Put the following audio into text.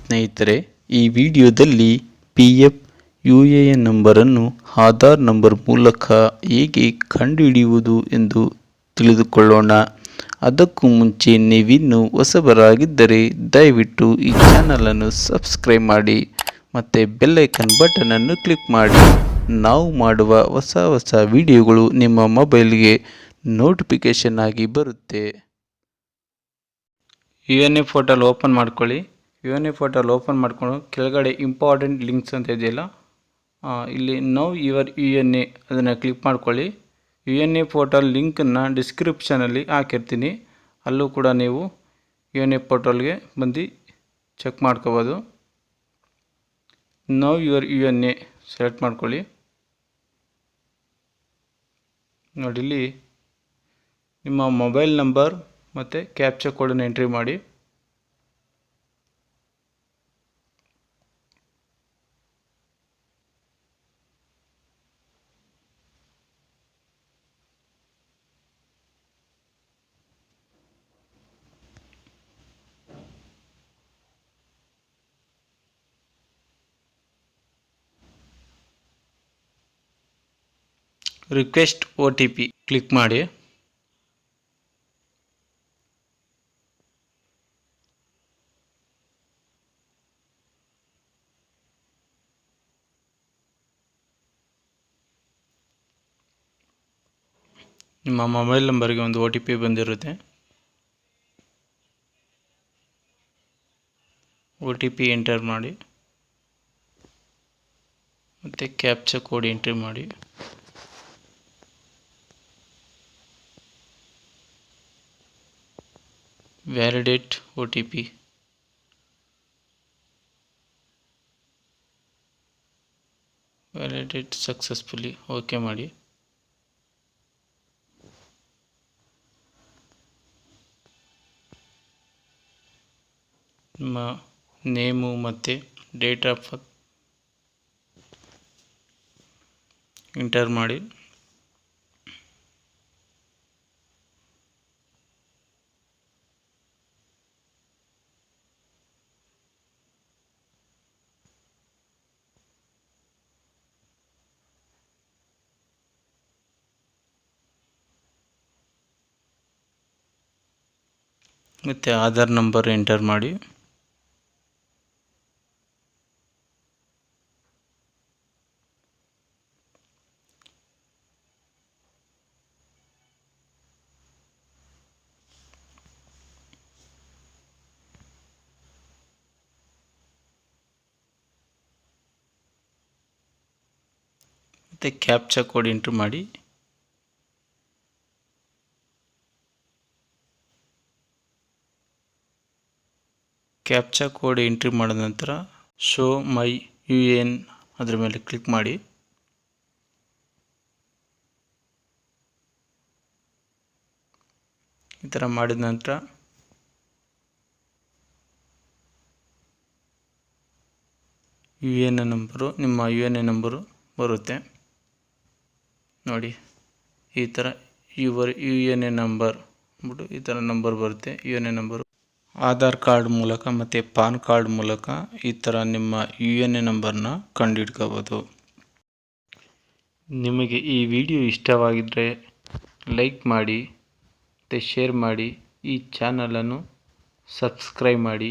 ಸ್ನೇಹಿತರೆ, ಈ ವಿಡಿಯೋದಲ್ಲಿ PF UAN ನಂಬರನ್ನು ಆಧಾರ್ ನಂಬರ್ ಮೂಲಕ ಹೇಗೆ ಕಂಡುಹಿಡಿಯುವುದು ಎಂದು ತಿಳಿದುಕೊಳ್ಳೋಣ. ಅದಕ್ಕೂ ಮುಂಚೆ ನೀವಿನ್ನೂ ಹೊಸಬರಾಗಿದ್ದರೆ ದಯವಿಟ್ಟು ಈ ಚಾನಲನ್ನು ಸಬ್ಸ್ಕ್ರೈಬ್ ಮಾಡಿ ಮತ್ತು ಬೆಲ್ಲೈಕನ್ ಬಟನನ್ನು ಕ್ಲಿಕ್ ಮಾಡಿ. ನಾವು ಮಾಡುವ ಹೊಸ ವಿಡಿಯೋಗಳು ನಿಮ್ಮ ಮೊಬೈಲ್ಗೆ ನೋಟಿಫಿಕೇಷನ್ ಆಗಿ ಬರುತ್ತೆ. UNA ಪೋರ್ಟಲ್ ಓಪನ್ ಮಾಡ್ಕೊಳ್ಳಿ. UNA ಪೋರ್ಟಲ್ ಓಪನ್ ಮಾಡ್ಕೊಂಡು ಕೆಳಗಡೆ ಇಂಪಾರ್ಟೆಂಟ್ ಲಿಂಕ್ಸ್ ಅಂತ ಇದೆಯಲ್ಲ, ಇಲ್ಲಿ ನೌ ಯುವರ್ UNA ಅದನ್ನು ಕ್ಲಿಕ್ ಮಾಡ್ಕೊಳ್ಳಿ. UNA ಪೋರ್ಟಲ್ ಲಿಂಕನ್ನು ಡಿಸ್ಕ್ರಿಪ್ಷನಲ್ಲಿ ಹಾಕಿರ್ತೀನಿ, ಅಲ್ಲೂ ಕೂಡ ನೀವು UNA ಪೋರ್ಟಲ್ಗೆ ಬಂದು ಚೆಕ್ ಮಾಡ್ಕೋಬೋದು. ನೌ ಯುವರ್ UNA ಸೆಲೆಕ್ಟ್ ಮಾಡ್ಕೊಳ್ಳಿ. ನೋಡಿ, ಇಲ್ಲಿ ನಿಮ್ಮ ಮೊಬೈಲ್ ನಂಬರ್ ಮತ್ತು ಕ್ಯಾಪ್ಚಾ ಕೋಡನ್ನು ಎಂಟ್ರಿ ಮಾಡಿ. ರಿಕ್ವೆಸ್ಟ್ OTP ಕ್ಲಿಕ್ ಮಾಡಿ. ನಿಮ್ಮ ಮೊಬೈಲ್ ನಂಬರ್ಗೆ ಒಂದು OTP ಬಂದಿರುತ್ತೆ. OTP ಎಂಟರ್ ಮಾಡಿ ಮತ್ತು ಕ್ಯಾಪ್ಚಾ ಕೋಡ್ ಎಂಟ್ರಿ ಮಾಡಿ. Validate OTP. Validate successfully. Okay ಮಾಡಿ. ನಿಮ್ಮ ನೇಮು ಮತ್ತು ಡೇಟ್ ಆಫ್ ಬರ್ತ್ ಎಂಟರ್ ಮಾಡಿ. ಮತ್ತು ಆಧಾರ್ ನಂಬರ್ ಎಂಟರ್ ಮಾಡಿ. ಮತ್ತು ಕ್ಯಾಪ್ಚಾ ಕೋಡ್ ಎಂಟ್ರಿ ಮಾಡಿ. ಕ್ಯಾಪ್ಚಾ ಕೋಡ್ ಎಂಟ್ರಿ ಮಾಡಿದ ನಂತರ ಶೋ ಮೈ UAN ಅದರ ಮೇಲೆ ಕ್ಲಿಕ್ ಮಾಡಿ. ಈ ಥರ ಮಾಡಿದ ನಂತರ UAN ನಂಬರು, ನಿಮ್ಮ UNA ನಂಬರು ಬರುತ್ತೆ. ನೋಡಿ, ಈ ಥರ ಯುವರ್ UNA ನಂಬರ್ ಅಂದ್ಬಿಟ್ಟು ಈ ಥರ ನಂಬರ್ ಬರುತ್ತೆ. UNA ನಂಬರು ಆಧಾರ್ ಕಾರ್ಡ್ ಮೂಲಕ ಮತ್ತು ಪಾನ್ ಕಾರ್ಡ್ ಮೂಲಕ ಈ ಥರ ನಿಮ್ಮ UNA ನಂಬರ್ನ ಕಂಡುಹಿಡ್ಕೋಬೋದು. ನಿಮಗೆ ಈ ವಿಡಿಯೋ ಇಷ್ಟವಾಗಿದ್ದರೆ ಲೈಕ್ ಮಾಡಿ ಮತ್ತು ಶೇರ್ ಮಾಡಿ. ಈ ಚಾನಲನ್ನು ಸಬ್ಸ್ಕ್ರೈಬ್ ಮಾಡಿ.